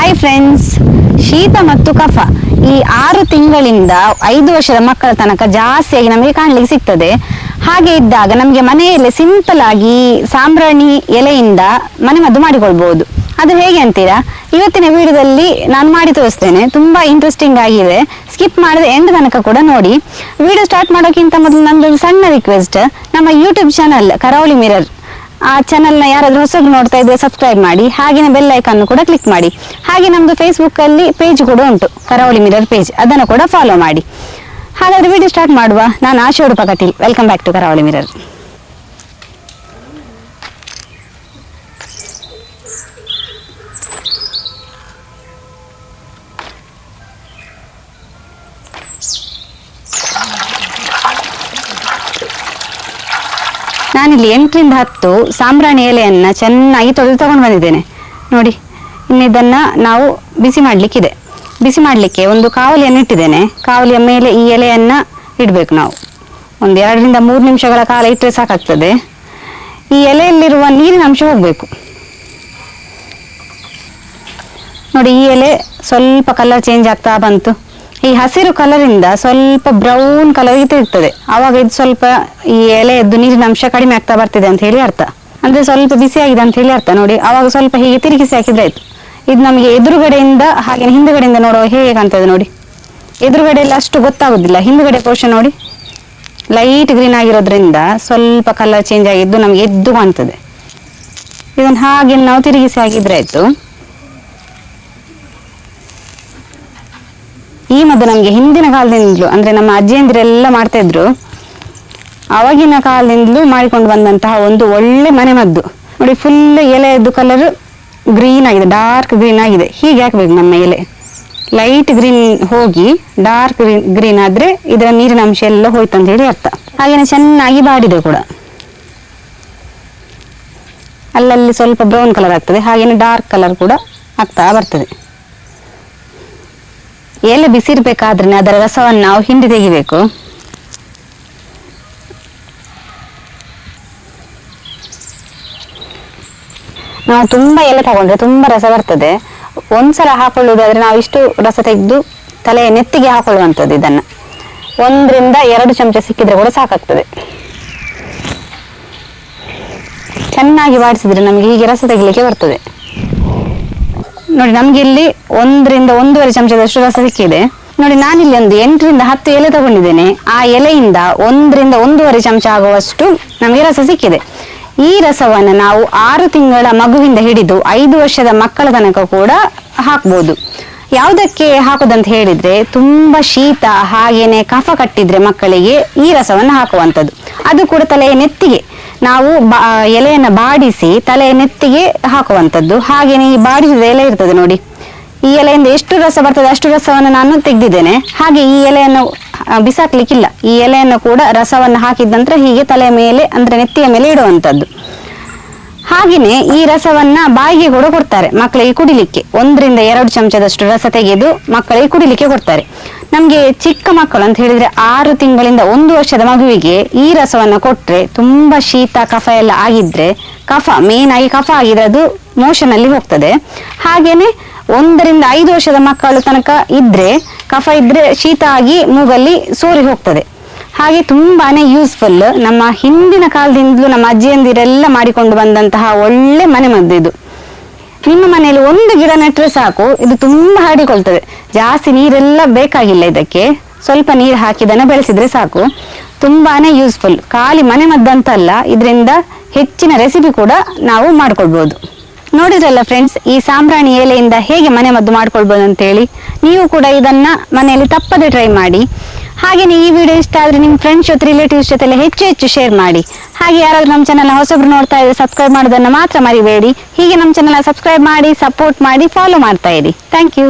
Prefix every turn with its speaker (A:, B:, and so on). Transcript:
A: Hi friends, ಶೀತ ಮತ್ತು ಕಫ ಈ 6 ತಿಂಗಳಿಂದ 5 ವರ್ಷದ ಮಕ್ಕಳ ತನಕ ಜಾಸ್ತಿಯಾಗಿ ನಮಗೆ ಕಾಣಲಿಕ್ಕೆ ಸಿಗ್ತದೆ. ಹಾಗೆ ಇದ್ದಾಗ ನಮಗೆ ಮನೆಯಲ್ಲೇ ಸಿಂಪಲ್ ಆಗಿ ಸಾಂಬ್ರಾಣಿ ಎಲೆಯಿಂದ ಮನೆಮದ್ದು ಮಾಡಿಕೊಳ್ಬಹುದು. ಅದು ಹೇಗೆ ಅಂತೀರಾ? ಇವತ್ತಿನ ವಿಡಿಯೋದಲ್ಲಿ ನಾನು ಮಾಡಿ ತೋರಿಸ್ತೇನೆ. ತುಂಬಾ ಇಂಟ್ರೆಸ್ಟಿಂಗ್ ಆಗಿದೆ, ಸ್ಕಿಪ್ ಮಾಡದೆ ಎಂಡ್ ತನಕ ಕೂಡ ನೋಡಿ. ವಿಡಿಯೋ ಸ್ಟಾರ್ಟ್ ಮಾಡೋಕ್ಕಿಂತ ಮೊದಲು ನಂದೊಂದು ಸಣ್ಣ ರಿಕ್ವೆಸ್ಟ್, ನಮ್ಮ ಯೂಟ್ಯೂಬ್ ಚಾನಲ್ ಕರಾವಳಿ ಮಿರರ್ ಆ ಚಾನಲ್ನ ಯಾರಾದ್ರೂ ಹೊಸಬ್ರು ನೋಡ್ತಾ ಇದ್ರೆ ಸಬ್ಸ್ಕ್ರೈಬ್ ಮಾಡಿ, ಹಾಗೆಯೇ ಬೆಲ್ ಐಕಾನ್ ಕೂಡ ಕ್ಲಿಕ್ ಮಾಡಿ. ಹಾಗೆ ನಮ್ದು ಫೇಸ್ಬುಕ್ ಅಲ್ಲಿ ಪೇಜ್ ಕೂಡ ಉಂಟು, ಕರಾವಳಿ ಮಿರರ್ ಪೇಜ್, ಅದನ್ನು ಕೂಡ ಫಾಲೋ ಮಾಡಿ. ಹಾಗಾದ್ರೆ ವಿಡಿಯೋ ಸ್ಟಾರ್ಟ್ ಮಾಡುವ. ನಾನು Asha Udupa Kateel, welcome back to Karavali mirror. ನಾನಿಲ್ಲಿ 8 ರಿಂದ 10 ಸಾಂಬ್ರಾಣಿ ಎಲೆಯನ್ನ ಚೆನ್ನಾಗಿ ತೊಳೆದು ತಗೊಂಡು ಬಂದಿದ್ದೇನೆ ನೋಡಿ. ಇನ್ನು ಇದನ್ನ ನಾವು ಬಿಸಿ ಮಾಡ್ಲಿಕ್ಕಿದೆ. ಬಿಸಿ ಮಾಡ್ಲಿಕ್ಕೆ ಒಂದು ಕಾವಲಿಯನ್ನು ಇಟ್ಟಿದ್ದೇನೆ. ಕಾವಲಿಯ ಮೇಲೆ ಈ ಎಲೆಯನ್ನ ಇಡ್ಬೇಕು. ನಾವು ಒಂದು 2 ರಿಂದ 3 ನಿಮಿಷಗಳ ಕಾಲ ಇಟ್ಟರೆ ಸಾಕಾಗ್ತದೆ. ಈ ಎಲೆಯಲ್ಲಿರುವ ನೀರಿನ ಅಂಶ ಹೋಗ್ಬೇಕು ನೋಡಿ. ಈ ಎಲೆ ಸ್ವಲ್ಪ ಕಲರ್ ಚೇಂಜ್ ಆಗ್ತಾ ಬಂತು. ಈ ಹಸಿರು ಕಲರ್ ಇಂದ ಸ್ವಲ್ಪ ಬ್ರೌನ್ ಕಲರ್ ತಿರುಗ್ತದೆ. ಆವಾಗ ಇದು ಸ್ವಲ್ಪ ಈ ಎಲೆಯದ್ದು ನೀರಿನ ಅಂಶ ಕಡಿಮೆ ಆಗ್ತಾ ಬರ್ತಿದೆ ಅಂತ ಹೇಳಿ ಅರ್ಥ. ಅಂದ್ರೆ ಸ್ವಲ್ಪ ಬಿಸಿ ಆಗಿದೆ ಅಂತ ಹೇಳಿ ಅರ್ಥ ನೋಡಿ. ಆವಾಗ ಸ್ವಲ್ಪ ಹೀಗೆ ತಿರುಗಿಸಿ ಹಾಕಿದ್ರೆ ಆಯ್ತು. ಇದು ನಮಗೆ ಎದುರುಗಡೆಯಿಂದ ಹಾಗೆ ಹಿಂದುಗಡೆಯಿಂದ ನೋಡುವ ಹೇಗೆ ಕಾಣ್ತದೆ ನೋಡಿ. ಎದುರುಗಡೆಯಲ್ಲಿ ಅಷ್ಟು ಗೊತ್ತಾಗುದಿಲ್ಲ, ಹಿಂದುಗಡೆ ಪೋರ್ಷನ್ ನೋಡಿ ಲೈಟ್ ಗ್ರೀನ್ ಆಗಿರೋದ್ರಿಂದ ಸ್ವಲ್ಪ ಕಲರ್ ಚೇಂಜ್ ಆಗಿದ್ದು ನಮಗೆ ಎದ್ದು ಕಾಣ್ತದೆ. ಇದನ್ನು ಹಾಗೆ ನಾವು ತಿರುಗಿಸಿ ಹಾಕಿದ್ರೆ ಆಯ್ತು. ಈ ಮದ್ದು ನಮ್ಗೆ ಹಿಂದಿನ ಕಾಲದಿಂದಲೂ ಅಂದ್ರೆ ನಮ್ಮ ಅಜ್ಜಿಯಂದಿರೆಲ್ಲ ಮಾಡ್ತಾ ಇದ್ರು. ಆವಾಗಿನ ಕಾಲದಿಂದಲೂ ಮಾಡಿಕೊಂಡು ಬಂದಂತಹ ಒಂದು ಒಳ್ಳೆ ಮನೆ ಮದ್ದು ನೋಡಿ. ಫುಲ್ ಎಲೆಯದ್ದು ಕಲರ್ ಗ್ರೀನ್ ಆಗಿದೆ, ಡಾರ್ಕ್ ಗ್ರೀನ್ ಆಗಿದೆ. ಹೀಗೆ ಹಾಕ್ಬೇಕು ನಮ್ಮ ಎಲೆ. ಲೈಟ್ ಗ್ರೀನ್ ಹೋಗಿ ಡಾರ್ಕ್ ಗ್ರೀನ್ ಆದ್ರೆ ಇದರ ನೀರಿನ ಅಂಶ ಎಲ್ಲ ಹೋಯ್ತು ಅಂತ ಹೇಳಿ ಅರ್ಥ. ಹಾಗೇನೆ ಚೆನ್ನಾಗಿ ಬಾಡಿದೆ ಕೂಡ. ಅಲ್ಲಲ್ಲಿ ಸ್ವಲ್ಪ ಬ್ರೌನ್ ಕಲರ್ ಆಗ್ತದೆ, ಹಾಗೇನೆ ಡಾರ್ಕ್ ಕಲರ್ ಕೂಡ ಆಗ್ತಾ ಬರ್ತದೆ. ಎಲೆ ಬಿಸಿ ಇರ್ಬೇಕಾದ್ರೆ ಅದರ ರಸವನ್ನು ನಾವು ಹಿಂಡಿ ತೆಗಿಬೇಕು. ನಾವು ತುಂಬಾ ಎಲೆ ತಗೊಂಡ್ರೆ ತುಂಬಾ ರಸ ಬರ್ತದೆ. ಒಂದ್ಸಲ ಹಾಕೊಳ್ಳುವುದಾದ್ರೆ ನಾವು ಇಷ್ಟು ರಸ ತೆಗೆದು ತಲೆಯ ನೆತ್ತಿಗೆ ಹಾಕೊಳ್ಳುವಂಥದ್ದು. ಇದನ್ನ 1 ರಿಂದ 2 ಚಮಚ ಸಿಕ್ಕಿದ್ರೆ ಕೂಡ ಸಾಕಾಗ್ತದೆ. ಚೆನ್ನಾಗಿ ಬಾಡಿಸಿದ್ರೆ ನಮಗೆ ಹೀಗೆ ರಸ ತೆಗಿಲಿಕ್ಕೆ ಬರ್ತದೆ ನೋಡಿ. ನಮ್ಗೆ ಇಲ್ಲಿ 1 ರಿಂದ 1.5 ಚಮಚದಷ್ಟು ರಸ ಸಿಕ್ಕಿದೆ ನೋಡಿ. ನಾನಿಲ್ಲಿ ಒಂದು 8 ರಿಂದ 10 ಎಲೆ ತಗೊಂಡಿದ್ದೇನೆ. ಆ ಎಲೆಯಿಂದ 1 ರಿಂದ 1.5 ಚಮಚ ಆಗುವಷ್ಟು ನಮಗೆ ರಸ ಸಿಕ್ಕಿದೆ. ಈ ರಸವನ್ನು ನಾವು 6 ತಿಂಗಳ ಮಗುವಿಂದ ಹಿಡಿದು 5 ವರ್ಷದ ಮಕ್ಕಳ ತನಕ ಕೂಡ ಹಾಕ್ಬೋದು. ಯಾವುದಕ್ಕೆ ಹಾಕೋದಂತ ಹೇಳಿದ್ರೆ, ತುಂಬಾ ಶೀತ ಹಾಗೇನೆ ಕಫ ಕಟ್ಟಿದ್ರೆ ಮಕ್ಕಳಿಗೆ ಈ ರಸವನ್ನು ಹಾಕುವಂಥದ್ದು. ಅದು ಕೂಡ ತಲೆಯ ನೆತ್ತಿಗೆ ನಾವು ಎಲೆಯನ್ನು ಬಾಡಿಸಿ ತಲೆಯ ನೆತ್ತಿಗೆ ಹಾಕುವಂಥದ್ದು. ಹಾಗೇನೆ ಈ ಬಾಡಿಸಿದ ಎಲೆ ಇರ್ತದೆ ನೋಡಿ, ಈ ಎಲೆಯಿಂದ ಎಷ್ಟು ರಸ ಬರ್ತದೆ ಅಷ್ಟು ರಸವನ್ನು ನಾನು ತೆಗೆದಿದ್ದೇನೆ. ಹಾಗೆ ಈ ಎಲೆಯನ್ನು ಬಿಸಾಕ್ಲಿಕ್ಕಿಲ್ಲ. ಈ ಎಲೆಯನ್ನು ಕೂಡ ರಸವನ್ನು ಹಾಕಿದ ನಂತರ ಹೀಗೆ ತಲೆಯ ಮೇಲೆ ಅಂದ್ರೆ ನೆತ್ತಿಯ ಮೇಲೆ ಇಡುವಂಥದ್ದು. ಹಾಗೆಯೇ ಈ ರಸವನ್ನ ಬಾಯಿಗೆ ಕೂಡ ಕೊಡ್ತಾರೆ ಮಕ್ಕಳಿಗೆ ಕುಡಿಲಿಕ್ಕೆ. 1 ರಿಂದ 2 ಚಮಚದಷ್ಟು ರಸ ತೆಗೆದು ಮಕ್ಕಳಿಗೆ ಕುಡಿಲಿಕ್ಕೆ ಕೊಡ್ತಾರೆ. ನಮ್ಗೆ ಚಿಕ್ಕ ಮಕ್ಕಳು ಅಂತ ಹೇಳಿದ್ರೆ 6 ತಿಂಗಳಿಂದ 1 ವರ್ಷದ ಮಗುವಿಗೆ ಈ ರಸವನ್ನ ಕೊಟ್ರೆ ತುಂಬಾ ಶೀತ ಕಫ ಎಲ್ಲ ಆಗಿದ್ರೆ, ಕಫ ಮೇನ್ ಆಗಿ ಕಫ ಆಗಿದ್ರೆ ಅದು ಮೋಷನ್ ಅಲ್ಲಿ ಹೋಗ್ತದೆ. ಹಾಗೇನೆ 1 ರಿಂದ 5 ವರ್ಷದ ಮಕ್ಕಳು ತನಕ ಇದ್ರೆ ಕಫ ಇದ್ರೆ ಶೀತ ಆಗಿ ಮೂಗಲ್ಲಿ ಸೋರಿ ಹೋಗ್ತದೆ. ಹಾಗೆ ತುಂಬಾನೇ ಯೂಸ್ಫುಲ್. ನಮ್ಮ ಹಿಂದಿನ ಕಾಲದಿಂದಲೂ ನಮ್ಮ ಅಜ್ಜಿಯಂದಿರೆಲ್ಲ ಮಾಡಿಕೊಂಡು ಬಂದಂತಹ ಒಳ್ಳೆ ಮನೆ ಮದ್ದು ಇದು. ನಿಮ್ಮ ಮನೆಯಲ್ಲಿ 1 ಗಿಡ ನೆಟ್ಟರೆ ಸಾಕು, ಇದು ತುಂಬಾ ಹರಡಿಕೊಳ್ತದೆ. ಜಾಸ್ತಿ ನೀರೆಲ್ಲ ಬೇಕಾಗಿಲ್ಲ ಇದಕ್ಕೆ, ಸ್ವಲ್ಪ ನೀರು ಹಾಕಿದನ್ನ ಬೆಳೆಸಿದ್ರೆ ಸಾಕು. ತುಂಬಾನೇ ಯೂಸ್ಫುಲ್. ಖಾಲಿ ಮನೆ ಮದ್ದಂತಲ್ಲ, ಇದರಿಂದ ಹೆಚ್ಚಿನ ರೆಸಿಪಿ ಕೂಡ ನಾವು ಮಾಡ್ಕೊಳ್ಬಹುದು. ನೋಡಿದ್ರಲ್ಲ ಫ್ರೆಂಡ್ಸ್, ಈ ಸಾಂಬ್ರಾಣಿ ಎಲೆಯಿಂದ ಹೇಗೆ ಮನೆ ಮದ್ದು ಮಾಡ್ಕೊಳ್ಬಹುದು ಅಂತ ಹೇಳಿ. ನೀವು ಕೂಡ ಇದನ್ನ ಮನೆಯಲ್ಲಿ ತಪ್ಪದೆ ಟ್ರೈ ಮಾಡಿ. ಹಾಗೇನೆ ಈ ವಿಡಿಯೋ ಇಷ್ಟ ಆದ್ರೆ ನಿಮ್ಮ ಫ್ರೆಂಡ್ಸ್ ಜೊತೆ ರಿಲೇಟಿವ್ಸ್ ಜೊತೆ ಹೆಚ್ಚು ಶೇರ್ ಮಾಡಿ. ಹಾಗೆ ಯಾರಾದ್ರೂ ನಮ್ಮ ಚಾನಲ್ ಹೊಸಬ್ರು ನೋಡ್ತಾ ಇದ್ರೆ ಸಬ್ಸ್ಕ್ರೈಬ್ ಮಾಡೋದನ್ನ ಮಾತ್ರ ಮರಿಬೇಡಿ. ಹೀಗೆ ನಮ್ಮ ಚಾನಲ್ ಸಬ್ಸ್ಕ್ರೈಬ್ ಮಾಡಿ, ಸಪೋರ್ಟ್ ಮಾಡಿ, ಫಾಲೋ ಮಾಡ್ತಾ ಇರಿ. Thank you.